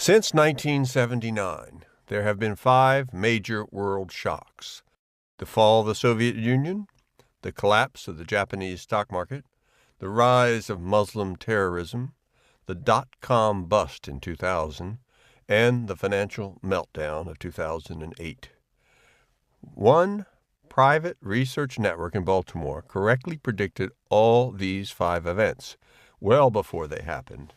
Since 1979, there have been 5 major world shocks: the fall of the Soviet Union, the collapse of the Japanese stock market, the rise of Muslim terrorism, the dot-com bust in 2000, and the financial meltdown of 2008. One private research network in Baltimore correctly predicted all these 5 events well before they happened.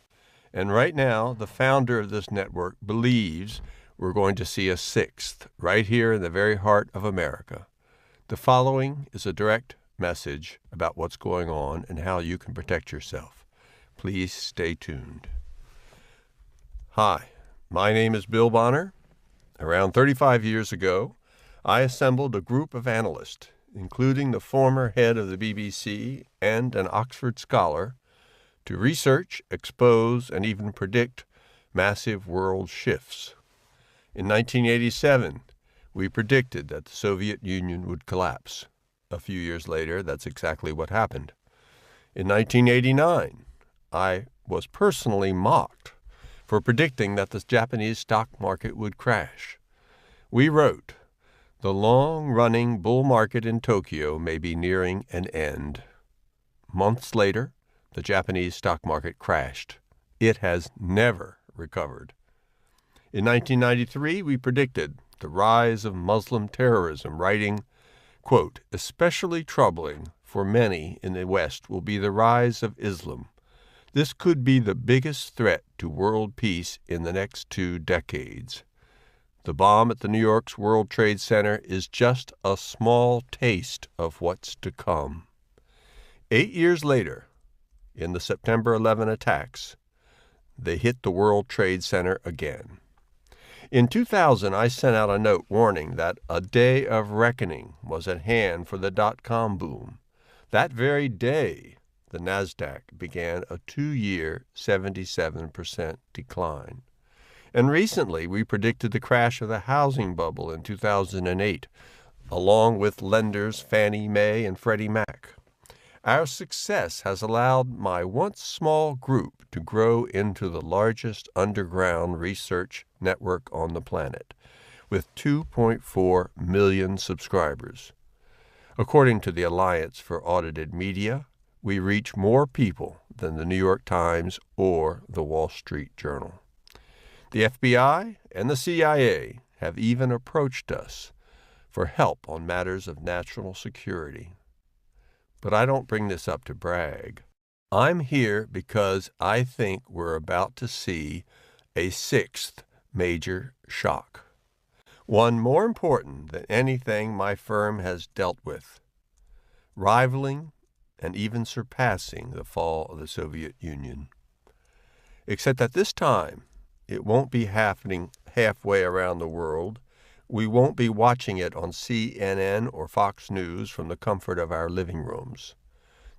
And right now, the founder of this network believes we're going to see a 6th right here in the very heart of America. The following is a direct message about what's going on and how you can protect yourself. Please stay tuned. Hi, my name is Bill Bonner. Around 35 years ago, I assembled a group of analysts, including the former head of the BBC and an Oxford scholar, to research, expose, and even predict massive world shifts. In 1987, we predicted that the Soviet Union would collapse. A few years later, that's exactly what happened. In 1989, I was personally mocked for predicting that the Japanese stock market would crash. We wrote, "The long-running bull market in Tokyo may be nearing an end." Months later, the Japanese stock market crashed. It has never recovered. In 1993, we predicted the rise of Muslim terrorism, writing, quote, "Especially troubling for many in the West will be the rise of Islam. This could be the biggest threat to world peace in the next 2 decades. The bomb at the New York's World Trade Center is just a small taste of what's to come." 8 years later, in the September 11 attacks, they hit the World Trade Center again. In 2000, I sent out a note warning that a day of reckoning was at hand for the dot-com boom. That very day, the NASDAQ began a 2-year 77% decline. And recently, we predicted the crash of the housing bubble in 2008, along with lenders Fannie Mae and Freddie Mac. Our success has allowed my once small group to grow into the largest underground research network on the planet, with 2.4 million subscribers. According to the Alliance for Audited Media, we reach more people than the New York Times or the Wall Street Journal. The FBI and the CIA have even approached us for help on matters of national security. But I don't bring this up to brag. I'm here because I think we're about to see a 6th major shock, one more important than anything my firm has dealt with, rivaling and even surpassing the fall of the Soviet Union. Except that this time, it won't be happening halfway around the world. We won't be watching it on CNN or Fox News from the comfort of our living rooms.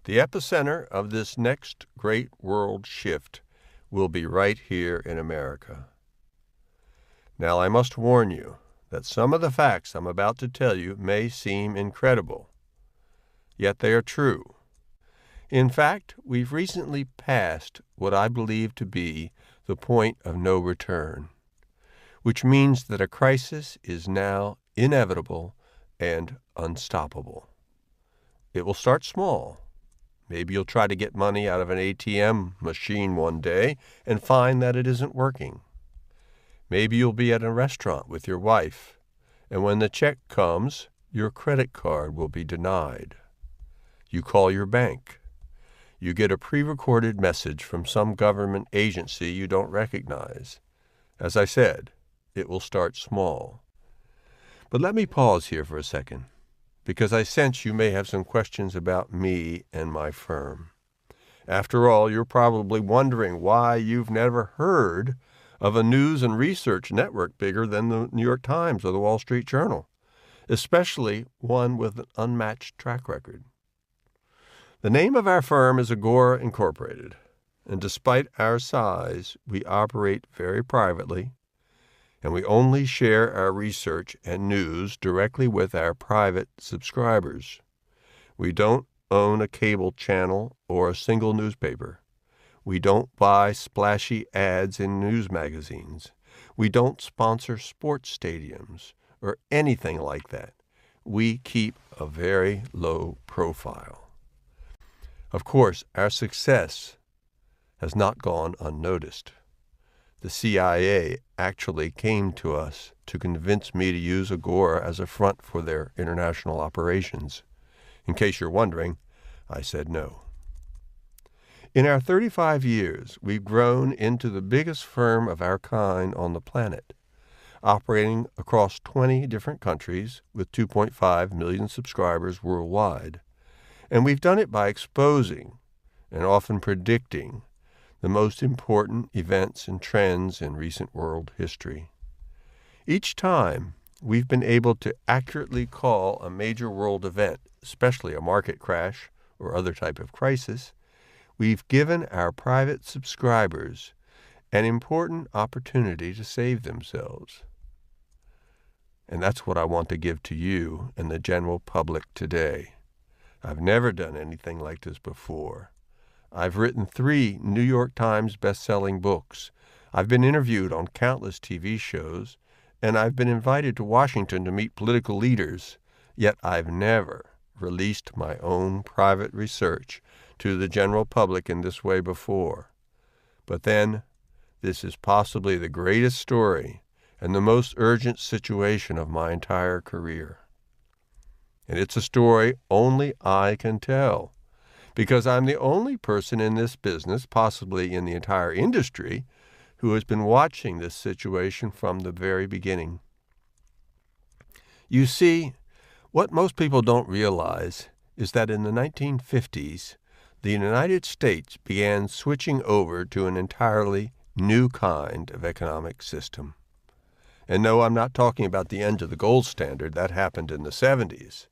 The epicenter of this next great world shift will be right here in America. Now, I must warn you that some of the facts I'm about to tell you may seem incredible, yet they are true. In fact, we've recently passed what I believe to be the point of no return, which means that a crisis is now inevitable and unstoppable. It will start small. Maybe you'll try to get money out of an ATM machine one day and find that it isn't working. Maybe you'll be at a restaurant with your wife, and when the check comes, your credit card will be denied. You call your bank. You get a pre-recorded message from some government agency you don't recognize. As I said, it will start small. But let me pause here for a second, because I sense you may have some questions about me and my firm. After all, you're probably wondering why you've never heard of a news and research network bigger than the New York Times or the Wall Street Journal, especially one with an unmatched track record. The name of our firm is Agora Incorporated, and despite our size, we operate very privately, and we only share our research and news directly with our private subscribers. We don't own a cable channel or a single newspaper. We don't buy splashy ads in news magazines. We don't sponsor sports stadiums or anything like that. We keep a very low profile. Of course, our success has not gone unnoticed. The CIA actually came to us to convince me to use Agora as a front for their international operations. In case you're wondering, I said no. In our 35 years, we've grown into the biggest firm of our kind on the planet, operating across 20 different countries with 2.5 million subscribers worldwide. And we've done it by exposing and often predicting the most important events and trends in recent world history. Each time, we've been able to accurately call a major world event, especially a market crash or other type of crisis. We've given our private subscribers an important opportunity to save themselves. And that's what I want to give to you and the general public today. I've never done anything like this before. I've written 3 New York Times best-selling books. I've been interviewed on countless TV shows, and I've been invited to Washington to meet political leaders, yet I've never released my own private research to the general public in this way before. But then, this is possibly the greatest story and the most urgent situation of my entire career. And it's a story only I can tell, because I'm the only person in this business, possibly in the entire industry, who has been watching this situation from the very beginning. You see, what most people don't realize is that in the 1950s, the United States began switching over to an entirely new kind of economic system. And no, I'm not talking about the end of the gold standard. That happened in the 70s.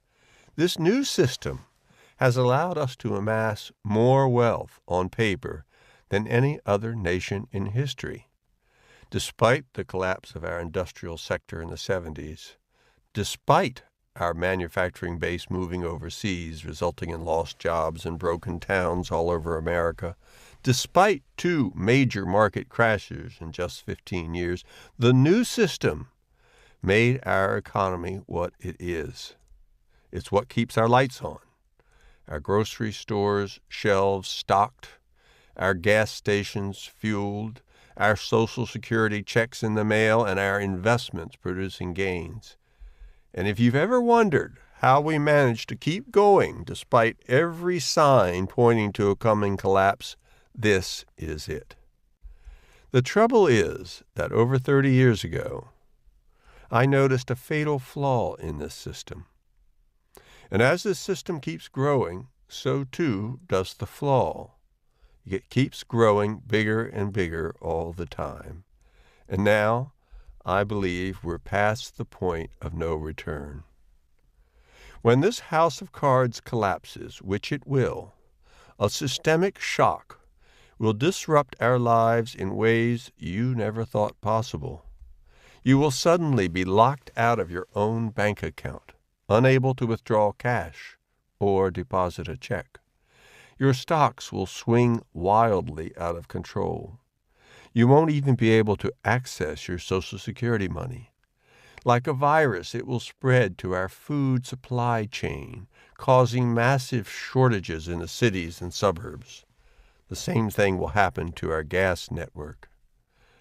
This new system has allowed us to amass more wealth on paper than any other nation in history. Despite the collapse of our industrial sector in the 70s, despite our manufacturing base moving overseas, resulting in lost jobs and broken towns all over America, despite 2 major market crashes in just 15 years, the new system made our economy what it is. It's what keeps our lights on, our grocery stores' shelves stocked, our gas stations fueled, our Social Security checks in the mail, and our investments producing gains. And if you've ever wondered how we managed to keep going despite every sign pointing to a coming collapse, this is it. The trouble is that over 30 years ago, I noticed a fatal flaw in this system. And as this system keeps growing, so too does the flaw. It keeps growing bigger and bigger all the time. And now, I believe we're past the point of no return. When this house of cards collapses, which it will, a systemic shock will disrupt our lives in ways you never thought possible. You will suddenly be locked out of your own bank account, unable to withdraw cash or deposit a check. Your stocks will swing wildly out of control. You won't even be able to access your Social Security money. Like a virus, it will spread to our food supply chain, causing massive shortages in the cities and suburbs. The same thing will happen to our gas network.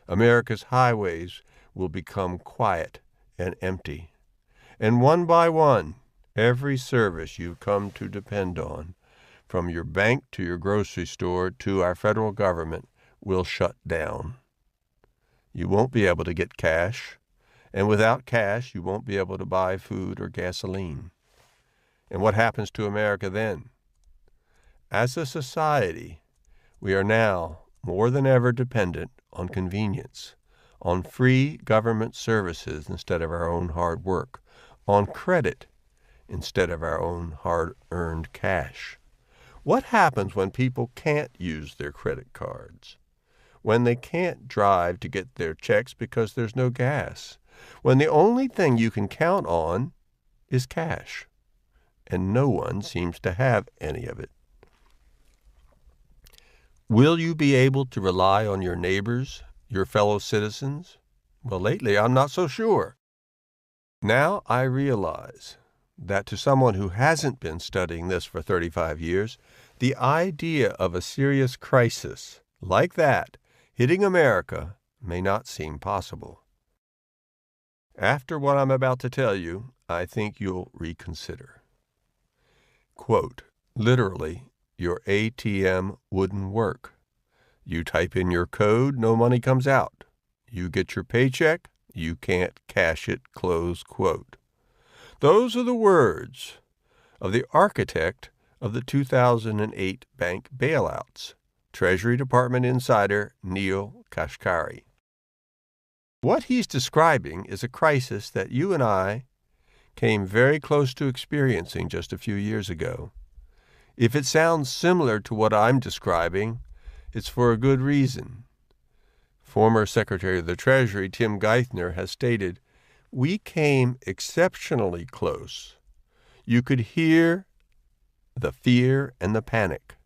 America's highways will become quiet and empty. And one by one, every service you've come to depend on, from your bank to your grocery store to our federal government, will shut down. You won't be able to get cash, and without cash, you won't be able to buy food or gasoline. And what happens to America then? As a society, we are now more than ever dependent on convenience, on free government services instead of our own hard work, on credit instead of our own hard-earned cash. What happens when people can't use their credit cards? When they can't drive to get their checks because there's no gas? When the only thing you can count on is cash, and no one seems to have any of it? Will you be able to rely on your neighbors, your fellow citizens? Well, lately, I'm not so sure. Now I realize that to someone who hasn't been studying this for 35 years, the idea of a serious crisis like that hitting America may not seem possible. After what I'm about to tell you, I think you'll reconsider. Quote, literally, your ATM wouldn't work. You type in your code, no money comes out. You get your paycheck, you can't cash it, close quote. Those are the words of the architect of the 2008 bank bailouts, Treasury Department insider Neel Kashkari. What he's describing is a crisis that you and I came very close to experiencing just a few years ago. If it sounds similar to what I'm describing, it's for a good reason. Former Secretary of the Treasury Tim Geithner has stated, "We came exceptionally close. You could hear the fear and the panic,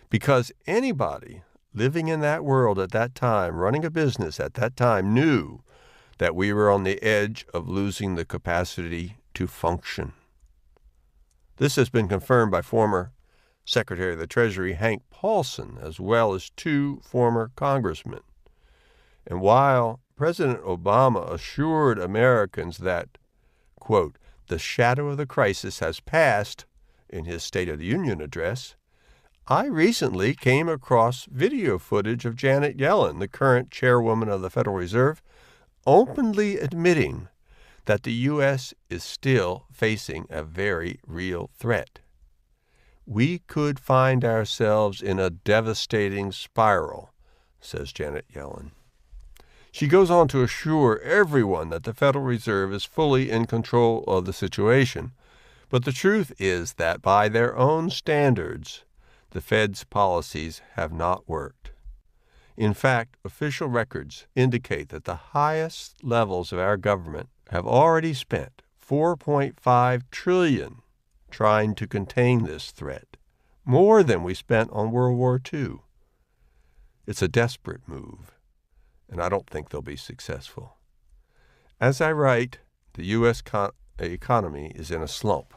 because anybody living in that world at that time, running a business at that time, knew that we were on the edge of losing the capacity to function." This has been confirmed by former Secretary of the Treasury Hank Paulson, as well as two former congressmen. And while President Obama assured Americans that, quote, the shadow of the crisis has passed in his State of the Union address, I recently came across video footage of Janet Yellen, the current chairwoman of the Federal Reserve, openly admitting that the U.S. is still facing a very real threat. We could find ourselves in a devastating spiral, says Janet Yellen. She goes on to assure everyone that the Federal Reserve is fully in control of the situation, but the truth is that by their own standards, the Fed's policies have not worked. In fact, official records indicate that the highest levels of our government have already spent $4.5 trillion trying to contain this threat, more than we spent on World War II. It's a desperate move, and I don't think they'll be successful. As I write, the U.S. economy is in a slump.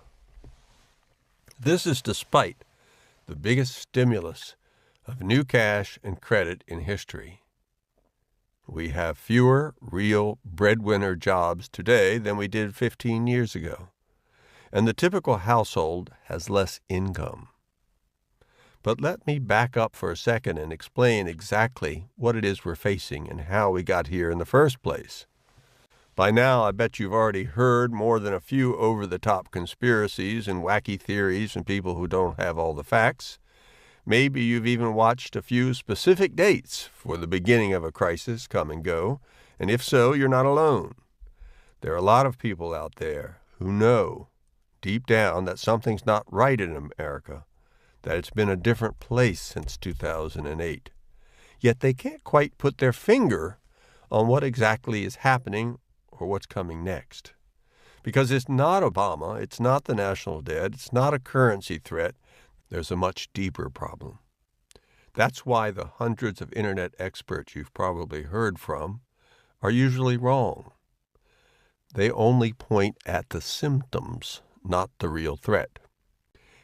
This is despite the biggest stimulus of new cash and credit in history. We have fewer real breadwinner jobs today than we did 15 years ago, and the typical household has less income. But let me back up for a second and explain exactly what it is we're facing and how we got here in the first place. By now, I bet you've already heard more than a few over-the-top conspiracies and wacky theories and people who don't have all the facts. Maybe you've even watched a few specific dates for the beginning of a crisis come and go, and if so, you're not alone. There are a lot of people out there who know deep down that something's not right in America, that it's been a different place since 2008. Yet they can't quite put their finger on what exactly is happening or what's coming next. Because it's not Obama, it's not the national debt, it's not a currency threat. There's a much deeper problem. That's why the hundreds of internet experts you've probably heard from are usually wrong. They only point at the symptoms, not the real threat.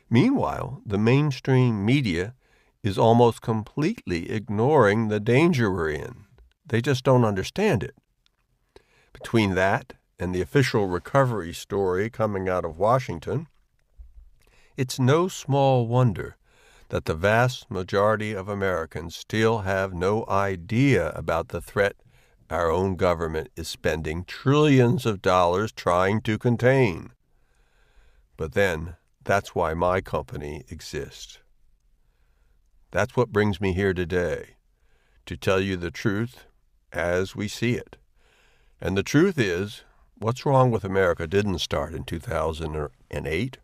Meanwhile, the mainstream media is almost completely ignoring the danger we're in. They just don't understand it. Between that and the official recovery story coming out of Washington, it's no small wonder that the vast majority of Americans still have no idea about the threat our own government is spending trillions of dollars trying to contain. But then, that's why my company exists. That's what brings me here today, to tell you the truth as we see it. And the truth is, what's wrong with America didn't start in 2008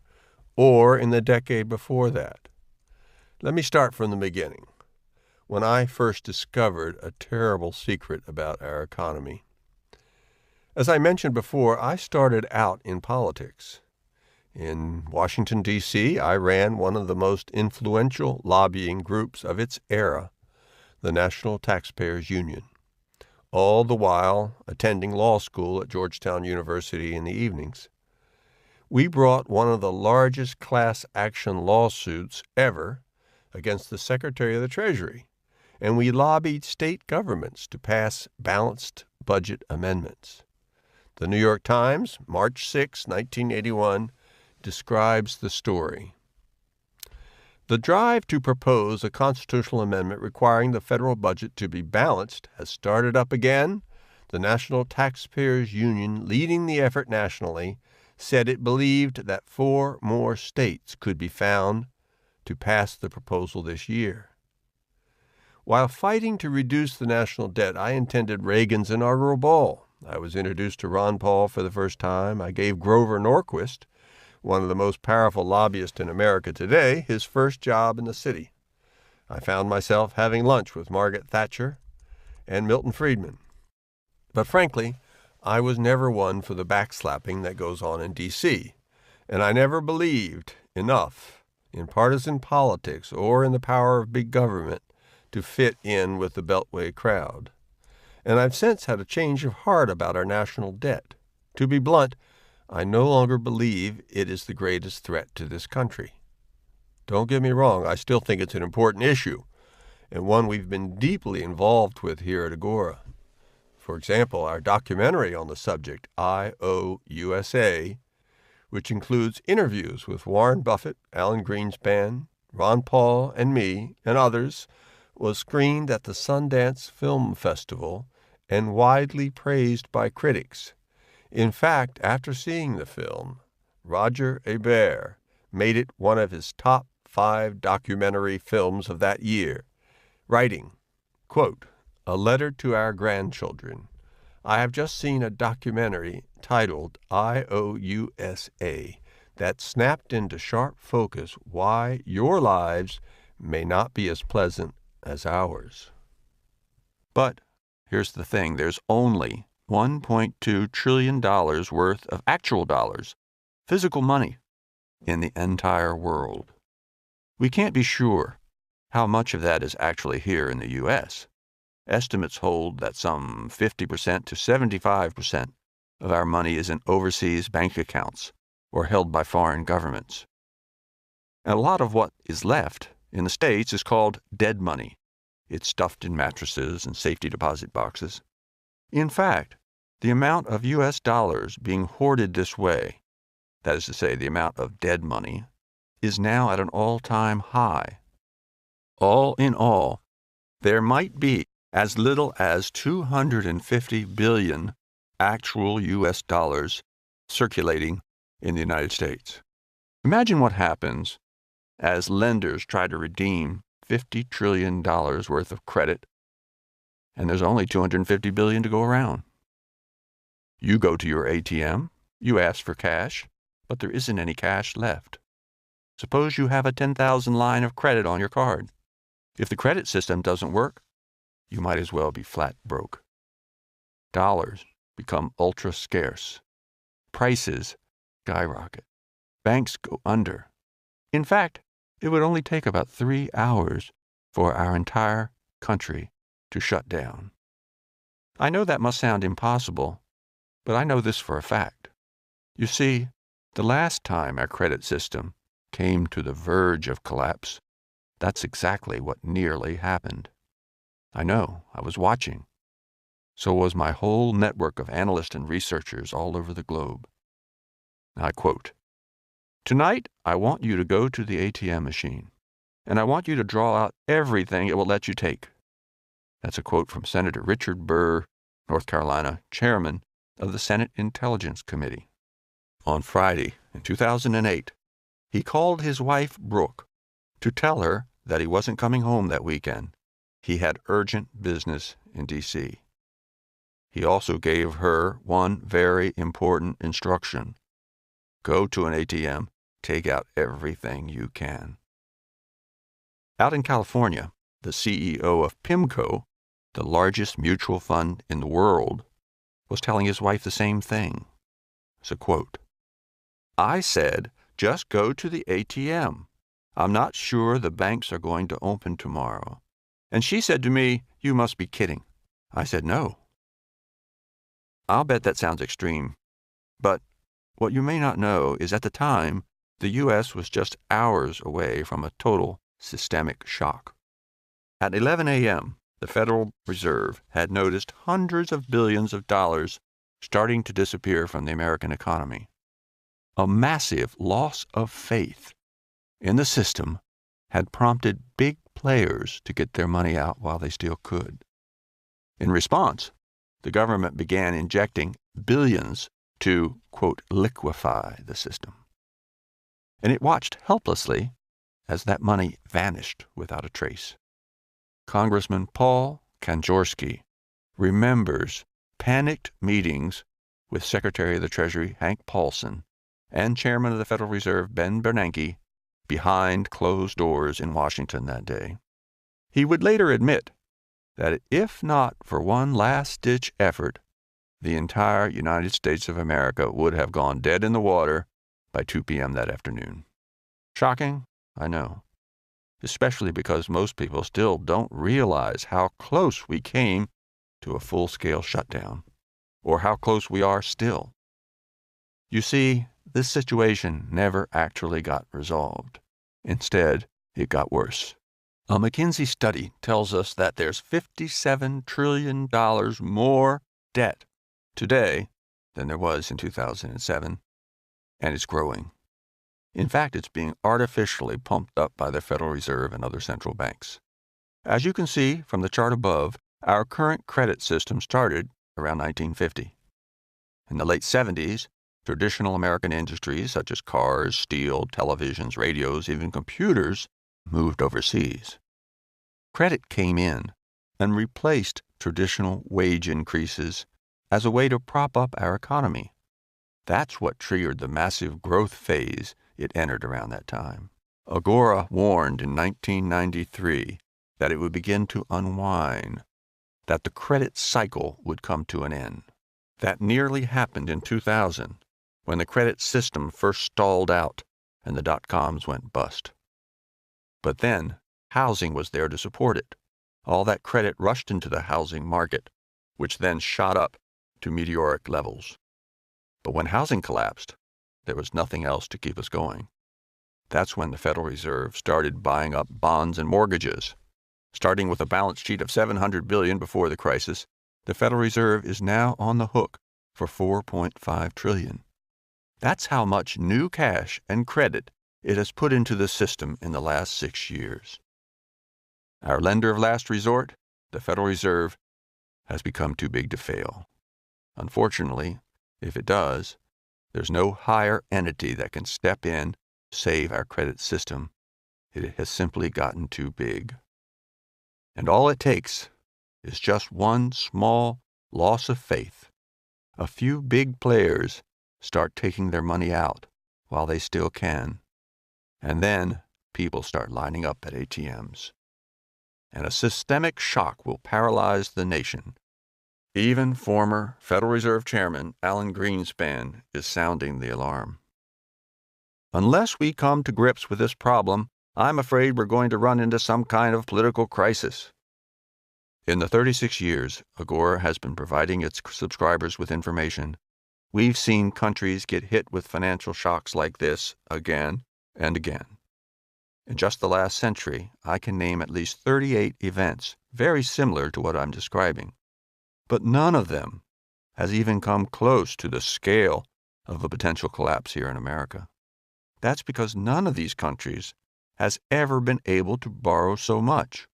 or in the decade before that. Let me start from the beginning, when I first discovered a terrible secret about our economy. As I mentioned before, I started out in politics. In Washington, D.C., I ran one of the most influential lobbying groups of its era, the National Taxpayers Union, all the while attending law school at Georgetown University in the evenings. We brought one of the largest class action lawsuits ever against the Secretary of the Treasury, and we lobbied state governments to pass balanced budget amendments. The New York Times, March 6, 1981, describes the story. The drive to propose a constitutional amendment requiring the federal budget to be balanced has started up again. The National Taxpayers Union, leading the effort nationally, said it believed that 4 more states could be found to pass the proposal this year. While fighting to reduce the national debt, I attended Reagan's inaugural ball. I was introduced to Ron Paul for the first time. I gave Grover Norquist, one of the most powerful lobbyists in America today, his first job in the city. I found myself having lunch with Margaret Thatcher and Milton Friedman. But frankly, I was never one for the backslapping that goes on in D.C., and I never believed enough in partisan politics or in the power of big government to fit in with the Beltway crowd. And I've since had a change of heart about our national debt. To be blunt, I no longer believe it is the greatest threat to this country. Don't get me wrong, I still think it's an important issue, and one we've been deeply involved with here at Agora. For example, our documentary on the subject, IOUSA, which includes interviews with Warren Buffett, Alan Greenspan, Ron Paul, and me, and others, was screened at the Sundance Film Festival and widely praised by critics. In fact, after seeing the film, Roger Ebert made it one of his top 5 documentary films of that year, writing, quote, "A letter to our grandchildren. I have just seen a documentary titled IOUSA that snapped into sharp focus why your lives may not be as pleasant as ours." But here's the thing, there's only $1.2 trillion worth of actual dollars, physical money, in the entire world. We can't be sure how much of that is actually here in the U.S. Estimates hold that some 50% to 75% of our money is in overseas bank accounts or held by foreign governments. And a lot of what is left in the States is called dead money. It's stuffed in mattresses and safety deposit boxes. In fact, the amount of U.S. dollars being hoarded this way, that is to say, the amount of dead money, is now at an all-time high. All in all, there might be as little as 250 billion actual U.S. dollars circulating in the United States. Imagine what happens as lenders try to redeem $50 trillion worth of credit, and there's only 250 billion to go around. You go to your ATM, you ask for cash, but there isn't any cash left. Suppose you have a 10,000 line of credit on your card. If the credit system doesn't work, you might as well be flat broke. Dollars become ultra scarce. Prices skyrocket. Banks go under. In fact, it would only take about 3 hours for our entire country to shut down. I know that must sound impossible, but I know this for a fact. You see, the last time our credit system came to the verge of collapse, that's exactly what nearly happened. I know, I was watching. So was my whole network of analysts and researchers all over the globe. I quote, "Tonight, I want you to go to the ATM machine, and I want you to draw out everything it will let you take." That's a quote from Senator Richard Burr, North Carolina, chairman of the Senate Intelligence Committee. On Friday, in 2008, he called his wife, Brooke, to tell her that he wasn't coming home that weekend. He had urgent business in D.C. He also gave her one very important instruction. Go to an ATM, take out everything you can. Out in California, the CEO of PIMCO, the largest mutual fund in the world, was telling his wife the same thing. It's a quote. "I said Just go to the ATM. I'm not sure the banks are going to open tomorrow." And she said to me, "You must be kidding." I said, "No." I'll bet that sounds extreme, but what you may not know is at the time, the U.S. was just hours away from a total systemic shock. At 11 a.m., the Federal Reserve had noticed hundreds of billions of dollars starting to disappear from the American economy. A massive loss of faith in the system had prompted big players to get their money out while they still could. In response, the government began injecting billions to, quote, liquefy the system. And it watched helplessly as that money vanished without a trace. Congressman Paul Kanjorski remembers panicked meetings with Secretary of the Treasury Hank Paulson and Chairman of the Federal Reserve Ben Bernanke behind closed doors in Washington that day. He would later admit that if not for one last-ditch effort, the entire United States of America would have gone dead in the water by 2 p.m. that afternoon. Shocking? I know. Especially because most people still don't realize how close we came to a full-scale shutdown, or how close we are still. You see, this situation never actually got resolved. Instead, it got worse. A McKinsey study tells us that there's $57 trillion more debt today than there was in 2007, and it's growing. In fact, it's being artificially pumped up by the Federal Reserve and other central banks. As you can see from the chart above, our current credit system started around 1950. In the late 70s, traditional American industries such as cars, steel, televisions, radios, even computers moved overseas. Credit came in and replaced traditional wage increases as a way to prop up our economy. That's what triggered the massive growth phase it entered around that time. Agora warned in 1993 that it would begin to unwind, that the credit cycle would come to an end. That nearly happened in 2000, when the credit system first stalled out and the dot-coms went bust. But then, housing was there to support it. All that credit rushed into the housing market, which then shot up to meteoric levels. But when housing collapsed, there was nothing else to keep us going. That's when the Federal Reserve started buying up bonds and mortgages. Starting with a balance sheet of $700 billion before the crisis, the Federal Reserve is now on the hook for $4.5 trillion. That's how much new cash and credit it has put into the system in the last 6 years. Our lender of last resort, the Federal Reserve, has become too big to fail. Unfortunately, if it does, there's no higher entity that can step in, save our credit system. It has simply gotten too big. And all it takes is just one small loss of faith. A few big players start taking their money out while they still can. And then people start lining up at ATMs. And a systemic shock will paralyze the nation. Even former Federal Reserve Chairman Alan Greenspan is sounding the alarm. Unless we come to grips with this problem, I'm afraid we're going to run into some kind of political crisis. In the 36 years Agora has been providing its subscribers with information, we've seen countries get hit with financial shocks like this again and again. In just the last century, I can name at least 38 events very similar to what I'm describing. But none of them has even come close to the scale of a potential collapse here in America. That's because none of these countries has ever been able to borrow so much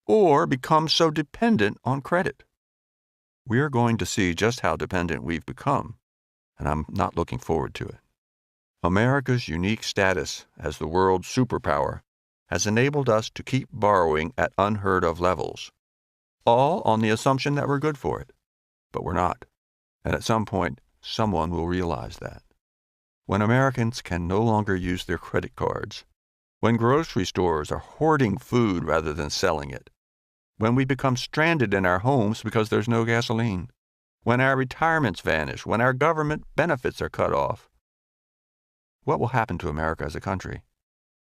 or become so dependent on credit. We're going to see just how dependent we've become, and I'm not looking forward to it. America's unique status as the world's superpower has enabled us to keep borrowing at unheard-of levels, all on the assumption that we're good for it. But we're not. And at some point, someone will realize that. When Americans can no longer use their credit cards, when grocery stores are hoarding food rather than selling it, when we become stranded in our homes because there's no gasoline, when our retirements vanish, when our government benefits are cut off, what will happen to America as a country?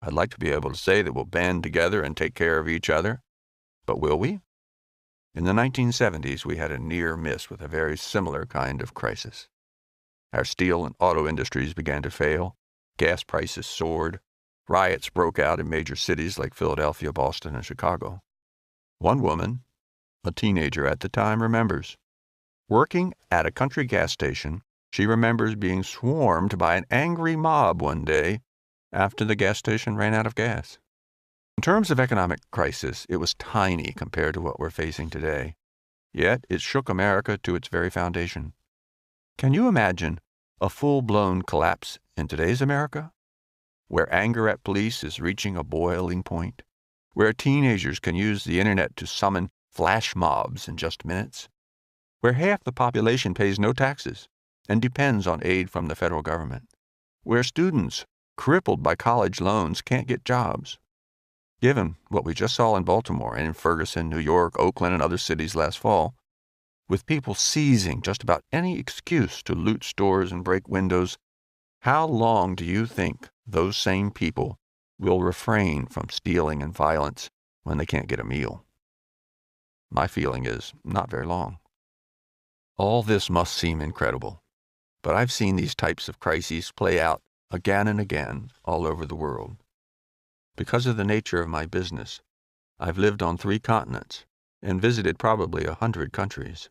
I'd like to be able to say that we'll band together and take care of each other, but will we? In the 1970s, we had a near miss with a very similar kind of crisis. Our steel and auto industries began to fail, gas prices soared, riots broke out in major cities like Philadelphia, Boston, and Chicago. One woman, a teenager at the time, remembers. Working at a country gas station, she remembers being swarmed by an angry mob one day after the gas station ran out of gas. In terms of economic crisis, it was tiny compared to what we're facing today. Yet it shook America to its very foundation. Can you imagine a full-blown collapse in today's America, where anger at police is reaching a boiling point, where teenagers can use the internet to summon flash mobs in just minutes, where half the population pays no taxes and depends on aid from the federal government, where students, crippled by college loans, can't get jobs? Given what we just saw in Baltimore and in Ferguson, New York, Oakland, and other cities last fall, with people seizing just about any excuse to loot stores and break windows, how long do you think those same people will refrain from stealing and violence when they can't get a meal? My feeling is not very long. All this must seem incredible, but I've seen these types of crises play out again and again all over the world. Because of the nature of my business, I've lived on 3 continents and visited probably 100 countries.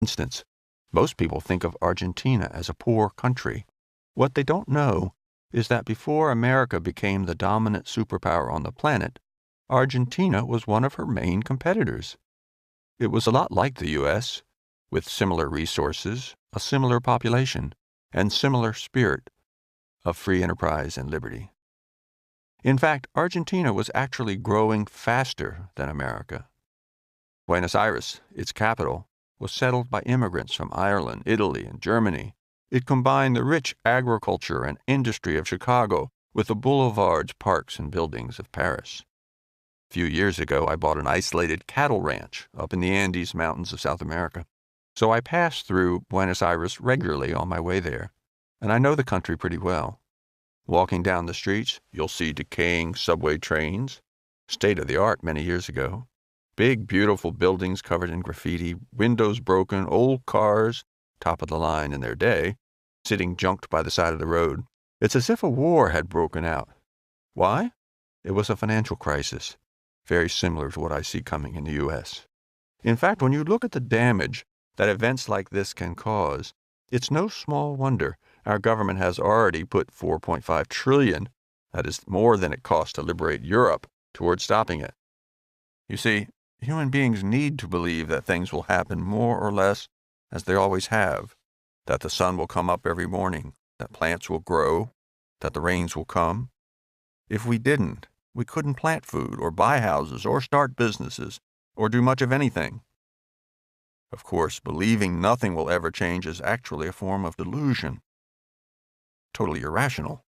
For instance, most people think of Argentina as a poor country. What they don't know is that before America became the dominant superpower on the planet, Argentina was one of her main competitors. It was a lot like the U.S., with similar resources, a similar population, and similar spirit of free enterprise and liberty. In fact, Argentina was actually growing faster than America. Buenos Aires, its capital, was settled by immigrants from Ireland, Italy, and Germany. It combined the rich agriculture and industry of Chicago with the boulevards, parks, and buildings of Paris. A few years ago, I bought an isolated cattle ranch up in the Andes Mountains of South America. So I pass through Buenos Aires regularly on my way there, and I know the country pretty well. Walking down the streets, you'll see decaying subway trains, state-of-the-art many years ago, big, beautiful buildings covered in graffiti, windows broken, old cars, top of the line in their day, sitting junked by the side of the road. It's as if a war had broken out. Why? It was a financial crisis, very similar to what I see coming in the U.S. In fact, when you look at the damage that events like this can cause, it's no small wonder our government has already put $4.5 trillion, that is more than it cost to liberate Europe, towards stopping it. You see, human beings need to believe that things will happen more or less as they always have, that the sun will come up every morning, that plants will grow, that the rains will come. If we didn't, we couldn't plant food or buy houses or start businesses or do much of anything. Of course, believing nothing will ever change is actually a form of delusion. Totally irrational.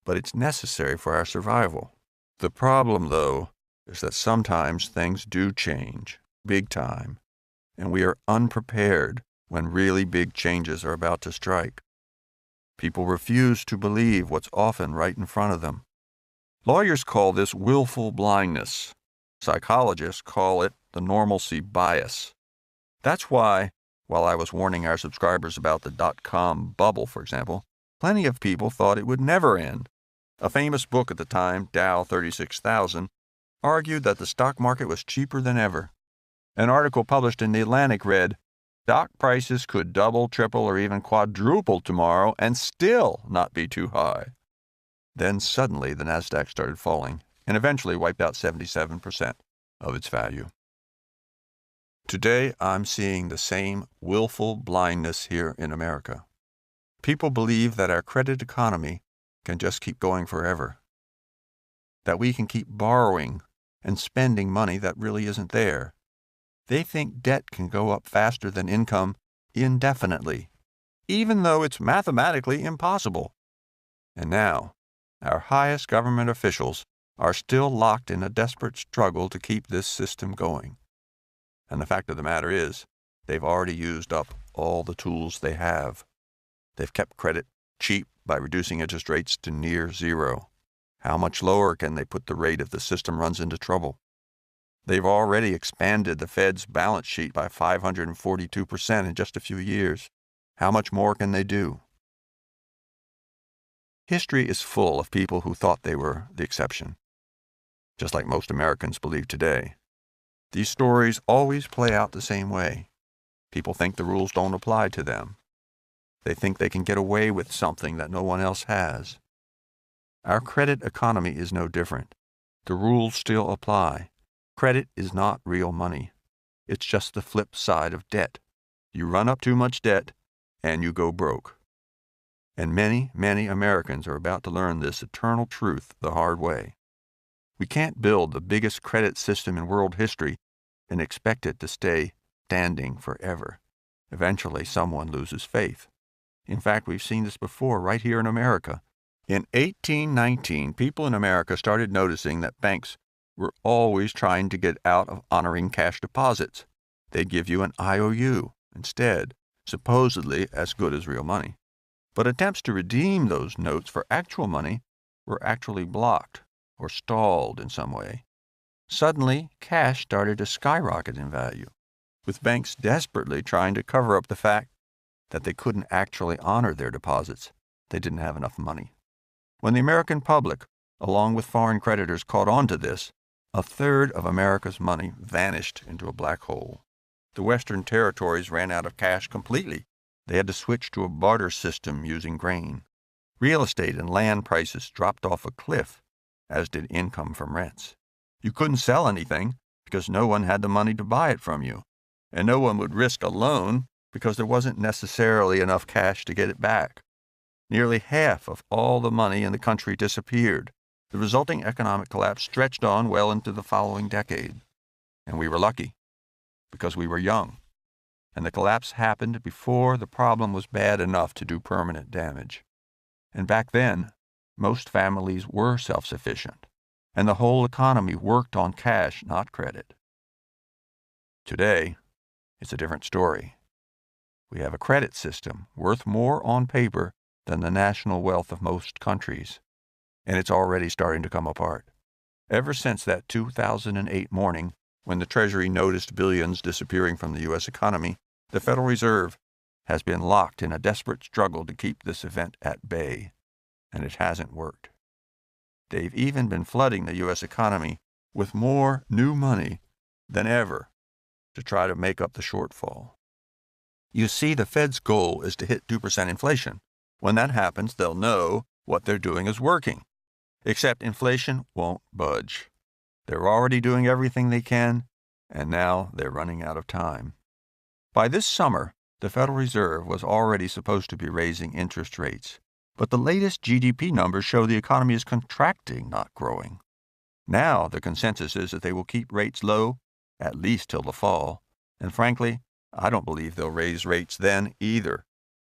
But it's necessary for our survival. The problem, though, is that sometimes things do change, big time, and we are unprepared when really big changes are about to strike. People refuse to believe what's often right in front of them. Lawyers call this willful blindness. Psychologists call it the normalcy bias. That's why, while I was warning our subscribers about the dot-com bubble, for example, plenty of people thought it would never end. A famous book at the time, Dow 36,000, argued that the stock market was cheaper than ever. An article published in The Atlantic read, "Stock prices could double, triple, or even quadruple tomorrow and still not be too high." Then suddenly the NASDAQ started falling and eventually wiped out 77% of its value. Today, I'm seeing the same willful blindness here in America. People believe that our credit economy can just keep going forever, that we can keep borrowing and spending money that really isn't there. They think debt can go up faster than income indefinitely, even though it's mathematically impossible. And now, our highest government officials are still locked in a desperate struggle to keep this system going. And the fact of the matter is, they've already used up all the tools they have. They've kept credit cheap by reducing interest rates to near zero. How much lower can they put the rate if the system runs into trouble? They've already expanded the Fed's balance sheet by 542% in just a few years. How much more can they do? History is full of people who thought they were the exception, just like most Americans believe today. These stories always play out the same way. People think the rules don't apply to them. They think they can get away with something that no one else has. Our credit economy is no different. The rules still apply. Credit is not real money. It's just the flip side of debt. You run up too much debt, and you go broke. And many, many Americans are about to learn this eternal truth the hard way. We can't build the biggest credit system in world history and expect it to stay standing forever. Eventually, someone loses faith. In fact, we've seen this before right here in America. In 1819, people in America started noticing that banks were always trying to get out of honoring cash deposits. They'd give you an IOU instead, supposedly as good as real money. But attempts to redeem those notes for actual money were actually blocked or stalled in some way. Suddenly, cash started to skyrocket in value, with banks desperately trying to cover up the fact that they couldn't actually honor their deposits. They didn't have enough money. When the American public, along with foreign creditors, caught on to this, a third of America's money vanished into a black hole. The Western territories ran out of cash completely. They had to switch to a barter system using grain. Real estate and land prices dropped off a cliff, as did income from rents. You couldn't sell anything because no one had the money to buy it from you, and no one would risk a loan because there wasn't necessarily enough cash to get it back. Nearly half of all the money in the country disappeared. The resulting economic collapse stretched on well into the following decade. And we were lucky, because we were young. And the collapse happened before the problem was bad enough to do permanent damage. And back then, most families were self-sufficient, and the whole economy worked on cash, not credit. Today, it's a different story. We have a credit system worth more on paper than the national wealth of most countries, and it's already starting to come apart. Ever since that 2008 morning, when the Treasury noticed billions disappearing from the U.S. economy, the Federal Reserve has been locked in a desperate struggle to keep this event at bay, and it hasn't worked. They've even been flooding the U.S. economy with more new money than ever to try to make up the shortfall. You see, the Fed's goal is to hit 2% inflation. When that happens, they'll know what they're doing is working. Except inflation won't budge. They're already doing everything they can, and now they're running out of time. By this summer, the Federal Reserve was already supposed to be raising interest rates, but the latest GDP numbers show the economy is contracting, not growing. Now the consensus is that they will keep rates low, at least till the fall, and frankly, I don't believe they'll raise rates then either,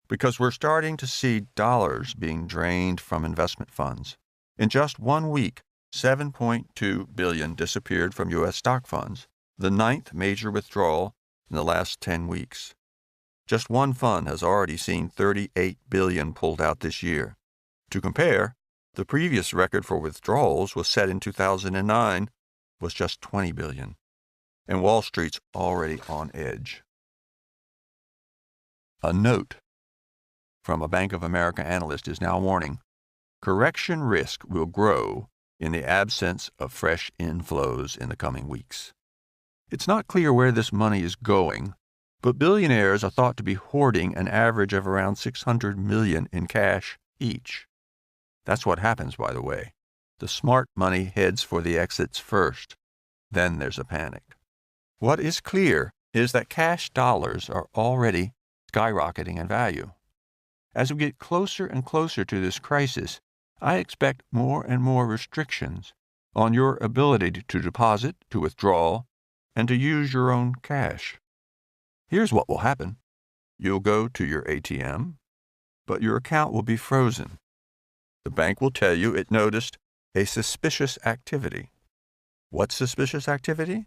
because we're starting to see dollars being drained from investment funds. In just 1 week, $7.2 billion disappeared from U.S. stock funds, the 9th major withdrawal in the last 10 weeks. Just one fund has already seen $38 billion pulled out this year. To compare, the previous record for withdrawals was set in 2009, was just $20 billion. And Wall Street's already on edge. A note from a Bank of America analyst is now warning, correction risk will grow in the absence of fresh inflows in the coming weeks. It's not clear where this money is going, but billionaires are thought to be hoarding an average of around $600 million in cash each. That's what happens, by the way. The smart money heads for the exits first. Then there's a panic. What is clear is that cash dollars are already skyrocketing in value. As we get closer and closer to this crisis, I expect more and more restrictions on your ability to deposit, to withdraw, and to use your own cash. Here's what will happen. You'll go to your ATM, but your account will be frozen. The bank will tell you it noticed a suspicious activity. What suspicious activity?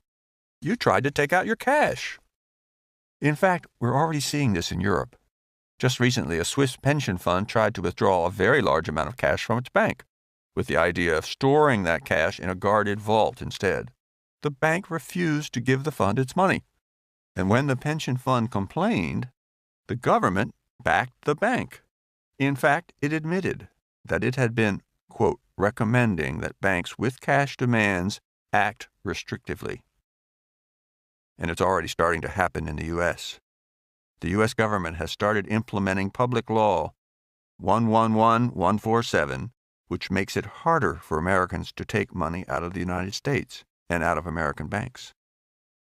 You tried to take out your cash. In fact, we're already seeing this in Europe. Just recently, a Swiss pension fund tried to withdraw a very large amount of cash from its bank, with the idea of storing that cash in a guarded vault instead. The bank refused to give the fund its money. And when the pension fund complained, the government backed the bank. In fact, it admitted that it had been, quote, recommending that banks with cash demands act restrictively. And it's already starting to happen in the U.S. The U.S. government has started implementing Public Law 111147, which makes it harder for Americans to take money out of the United States and out of American banks.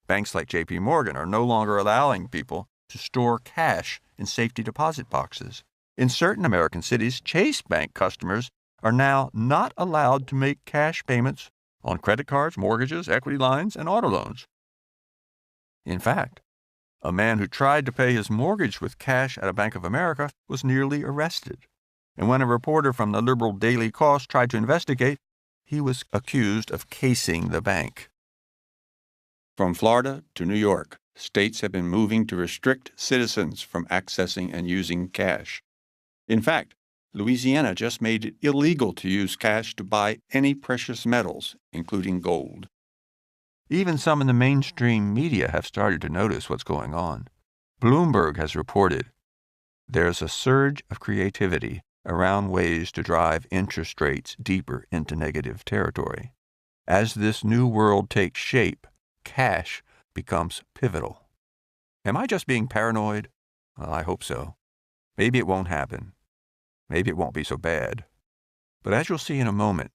Banks like J.P. Morgan are no longer allowing people to store cash in safety deposit boxes. In certain American cities, Chase Bank customers are now not allowed to make cash payments on credit cards, mortgages, equity lines, and auto loans. In fact, a man who tried to pay his mortgage with cash at a Bank of America was nearly arrested. And when a reporter from the liberal Daily Kos tried to investigate, he was accused of casing the bank. From Florida to New York, states have been moving to restrict citizens from accessing and using cash. In fact, Louisiana just made it illegal to use cash to buy any precious metals, including gold. Even some in the mainstream media have started to notice what's going on. Bloomberg has reported there's a surge of creativity around ways to drive interest rates deeper into negative territory. As this new world takes shape, cash becomes pivotal. Am I just being paranoid? Well, I hope so. Maybe it won't happen. Maybe it won't be so bad. But as you'll see in a moment,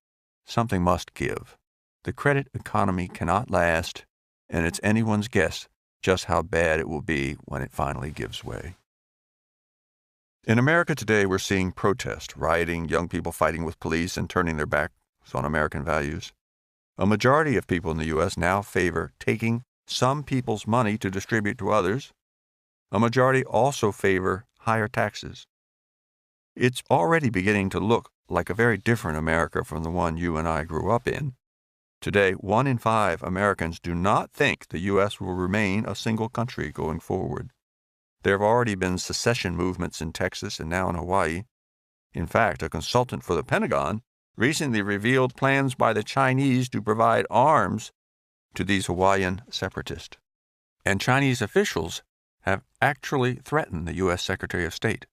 something must give. The credit economy cannot last, and it's anyone's guess just how bad it will be when it finally gives way. In America today, we're seeing protest, rioting, young people fighting with police and turning their backs on American values. A majority of people in the U.S. now favor taking some people's money to distribute to others. A majority also favor higher taxes. It's already beginning to look like a very different America from the one you and I grew up in. Today, 1 in 5 Americans do not think the U.S. will remain a single country going forward. There have already been secession movements in Texas and now in Hawaii. In fact, a consultant for the Pentagon recently revealed plans by the Chinese to provide arms to these Hawaiian separatists. And Chinese officials have actually threatened the U.S. Secretary of State,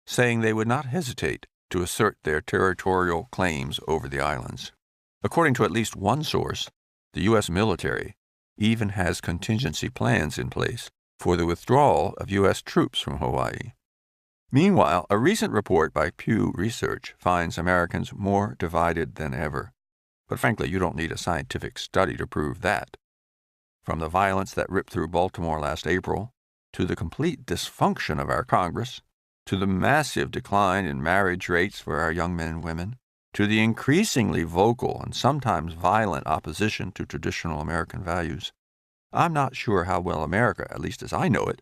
saying they would not hesitate to assert their territorial claims over the islands. According to at least one source, the U.S. military even has contingency plans in place for the withdrawal of U.S. troops from Hawaii. Meanwhile, a recent report by Pew Research finds Americans more divided than ever. But frankly, you don't need a scientific study to prove that. From the violence that ripped through Baltimore last April, to the complete dysfunction of our Congress, to the massive decline in marriage rates for our young men and women, to the increasingly vocal and sometimes violent opposition to traditional American values, I'm not sure how well America, at least as I know it,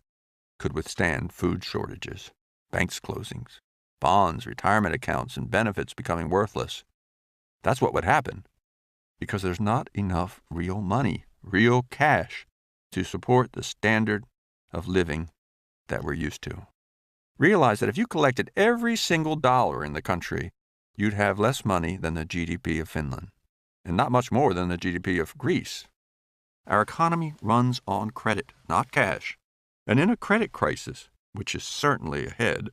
could withstand food shortages, banks closings, bonds, retirement accounts, and benefits becoming worthless. That's what would happen, because there's not enough real money, real cash, to support the standard of living that we're used to. Realize that if you collected every single dollar in the country, you'd have less money than the GDP of Finland, and not much more than the GDP of Greece. Our economy runs on credit, not cash. And in a credit crisis, which is certainly ahead,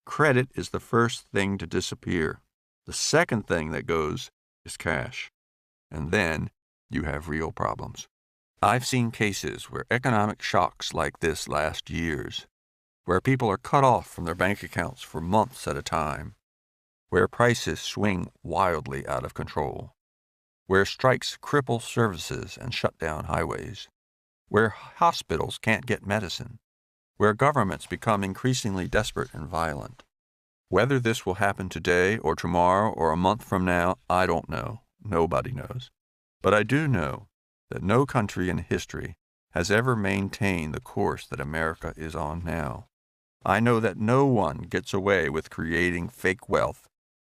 credit is the first thing to disappear. The second thing that goes is cash. And then you have real problems. I've seen cases where economic shocks like this last years, where people are cut off from their bank accounts for months at a time, where prices swing wildly out of control, where strikes cripple services and shut down highways, where hospitals can't get medicine, where governments become increasingly desperate and violent. Whether this will happen today or tomorrow or a month from now, I don't know. Nobody knows. But I do know that no country in history has ever maintained the course that America is on now. I know that no one gets away with creating fake wealth